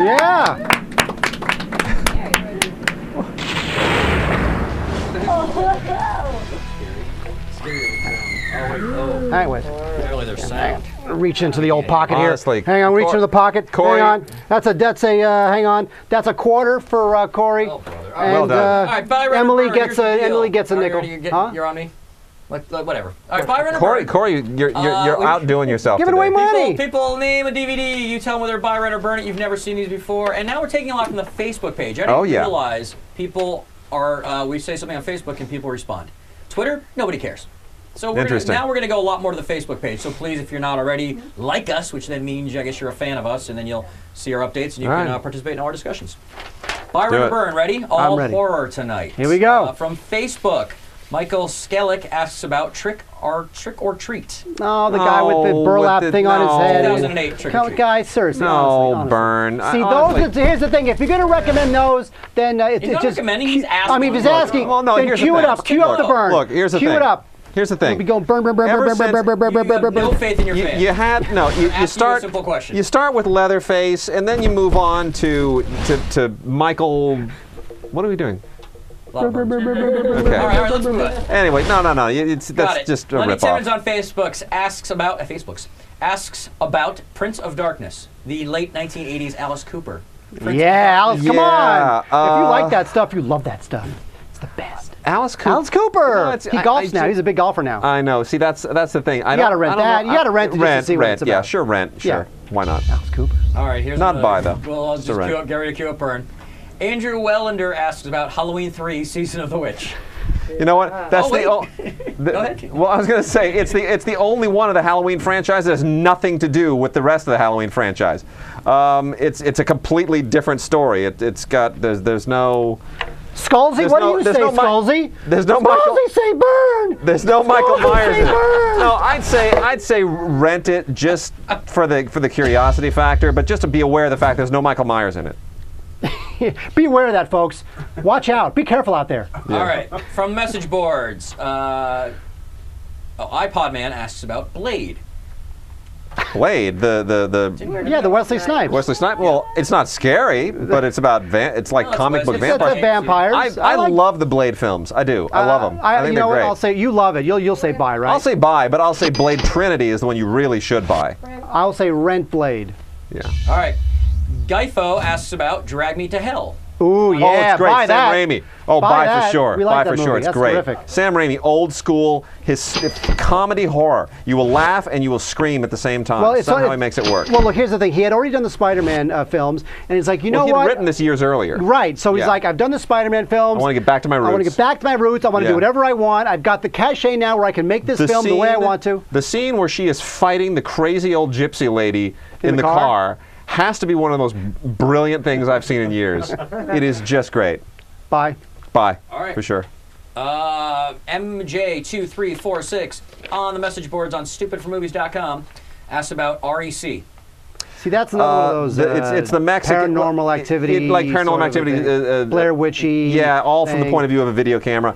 Yeah. Anyways, reach into the old pocket Honestly, here. Hang on, reach into the pocket. Corey. Hang on. Hang on. That's a quarter for Corey. Oh, brother. And, well done. All right, bye, Renner Emily Burner. gets a nickel. You're on me. Whatever. All right, bye, Renner Burner. Corey, you're outdoing yourself. Giving away today. money. People name a DVD. You tell them whether buy, rent, or burn it. You've never seen these before. And now we're taking a lot from the Facebook page. I didn't realize people are. We say something on Facebook and people respond. Twitter, nobody cares. So now we're going to go a lot more to the Facebook page. So please, if you're not already, like us, which then means I guess you're a fan of us, and then you'll see our updates and you can participate in our discussions. Buy, rent, or burn. Ready? All ready. horror tonight. Here we go. From Facebook, Michael Skellick asks about trick or treat. Oh, the guy with the burlap thing on his head. 2008 trick or treat. Guys, seriously. No, burn. See, here's the thing. If you're going to recommend those, then he's not just. recommending. He's asking. I mean, if he's asking, well, no, then here's cue the it thing. up. Cue up the burn. Look, here's the thing. Cue it up. Here's the thing. We'll be going burn. You have no faith in your fans. You had no. You start. A simple question. You start with Leatherface, and then you move on to Michael. What are we doing? Okay. All right, let's move on. Anyway, no. That's just a Lenny ripoff. Timmons on Facebook asks about Prince of Darkness, the late 1980s Alice Cooper. Alice, come on. If you like that. that stuff, you love that stuff. It's the best. Alice Cooper. Alice Cooper. No, he golfs now. He's a big golfer now. I know. See, that's the thing. You gotta rent that. You gotta rent it just to see what it's about. Yeah, sure, rent. Sure. Yeah. Why not? Alice Cooper. All right, here's Not another. buy, though. Well, I'll just get ready to queue up burn. Andrew Wellander asks about Halloween 3: Season of the Witch. You know what? That's Go ahead. Well, I was going to say it's the only one of the Halloween franchise that has nothing to do with the rest of the Halloween franchise. It's a completely different story. There's no. Scalzi, what do you say, Scalzi? There's no Michael. Scalzi, say burn. There's no Michael Myers in it. Burn. No, I'd say rent it just for the curiosity factor, but just to be aware of the fact there's no Michael Myers in it. Be aware of that, folks. Watch out. Be careful out there. Yeah. All right, from message boards, iPod Man asks about Blade. Blade, the Wesley Snipes. Wesley Snipes. Well, it's not scary, but it's about it's like comic book vampires. It's vampires. I love the Blade films. I do. I love them. I think you know they're great. what? I'll say you love it. You'll say buy, right? I'll say buy, but I'll say Blade Trinity is the one you really should buy. I'll say rent Blade. Yeah. All right. Guyfo asks about Drag Me to Hell. Ooh, yeah, oh, it's great. buy Sam that. Raimi. Oh, buy for sure. We like buy that for sure. movie. It's That's great. terrific. Sam Raimi, old school, his comedy horror. You will laugh and you will scream at the same time. Well, somehow he makes it work. Well, look, here's the thing. He had already done the Spider-Man films, and he's like, you know he what? had written this years earlier. Right. So he's like, I've done the Spider-Man films. I want to get back to my roots. I want to get back to my roots. I want to do whatever I want. I've got the cachet now where I can make this film the way I want to. The scene where she is fighting the crazy old gypsy lady in the car has to be one of the most brilliant things I've seen in years. It is just great. Buy. Buy. All right. For sure. MJ2346 on the message boards on stupidformovies.com asks about REC. See, that's another one of those. It's the Mexican paranormal activity, like paranormal activity, Blair Witchy. Yeah, all from the point of view of a video camera.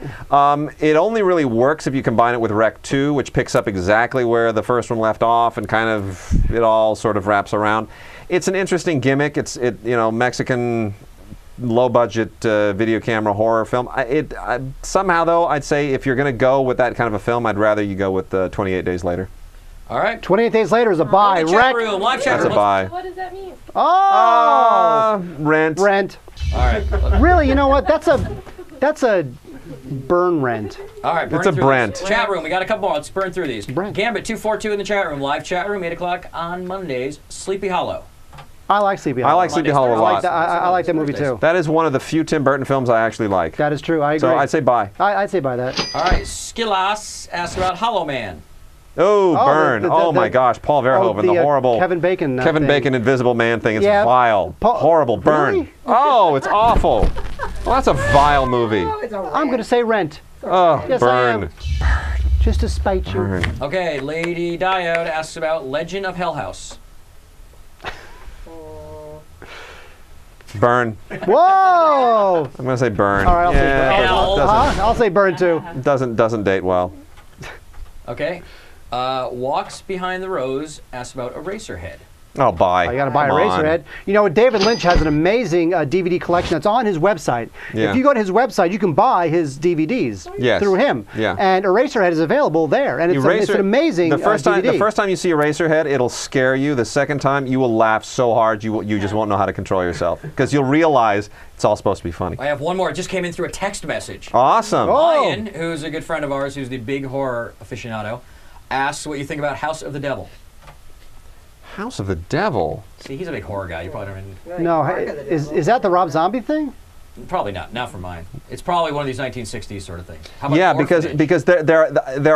It only really works if you combine it with Rec 2, which picks up exactly where the first one left off, and kind of it all sort of wraps around. It's an interesting gimmick. It's Mexican low-budget video camera horror film. Somehow, though, I'd say if you're going to go with that kind of a film, I'd rather you go with 28 Days Later. All right. 28 Days Later is a buy. Chat room, live chat That's room. a buy. What does that mean? Oh! Rent. Rent. All right. Really, you know what? That's a burn rent. All right. It's a Brent. Chat room. We got a couple more. Let's burn through these. Brent. Gambit 242 in the chat room. Live chat room, 8 o'clock on Mondays. Sleepy Hollow. I like Sleepy Hollow. I like Sleepy Hollow a lot. I like that movie too. That is one of the few Tim Burton films I actually like. That is true. I agree. So I'd say buy. I'd say buy that. All right. Skillas asks about Hollow Man. Oh, burn. Oh my gosh, Paul Verhoeven, the horrible Kevin Bacon Invisible Man thing. It's Yeah. vile. Horrible. Burn. Really? Oh, it's awful. Well, that's a vile movie. I'm going to say rent. Oh, Yes, I am. burn. Just to spite you. Burn. Okay. Lady Diode asks about Legend of Hell House. Burn. Whoa! I'm going to say burn. All right, I'll say burn. Doesn't- I'll say burn too. Doesn't date well. Okay. Walks Behind the Rose asks about Eraserhead. Oh, buy. You got to buy Eraserhead. You know, David Lynch has an amazing DVD collection that's on his website. Yeah. If you go to his website, you can buy his DVDs through him. Yeah. And Eraserhead is available there, and it's an amazing DVD. The first time you see Eraserhead, it'll scare you. The second time, you will laugh so hard you just won't know how to control yourself because you'll realize it's all supposed to be funny. I have one more. It just came in through a text message. Awesome. Ryan, who's a good friend of ours, who's the big horror aficionado, asks what you think about House of the Devil. House of the Devil. See, he's a big horror guy. You probably don't even... No, is that the Rob Zombie thing? Probably not. Not for mine. It's probably one of these 1960s sort of things. How about Yeah, The Orphanage? because there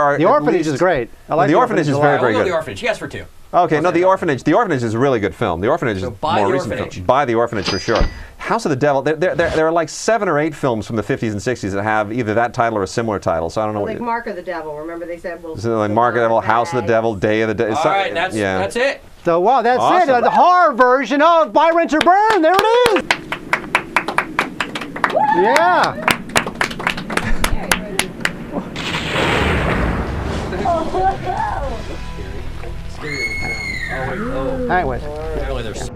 are. The Orphanage is great. I like The Orphanage is very, very We'll go good. The Orphanage. Yes, for 2. Okay, no, The Orphanage. The Orphanage is a really good film. The Orphanage is buy more The recent Orphanage. film. Buy The Orphanage for sure. House of the Devil. There are like 7 or 8 films from the 50s and 60s that have either that title or a similar title. So I don't know. Like Mark of the Devil. Remember they said, well, So like Mark of the Devil, House of the Devil, Day of the Devil. All right, that's it. So wow, that's Awesome. it. The horror version of Buy, Rent, or Burn. There it is. Yeah. Scary. Anyway. Apparently there's...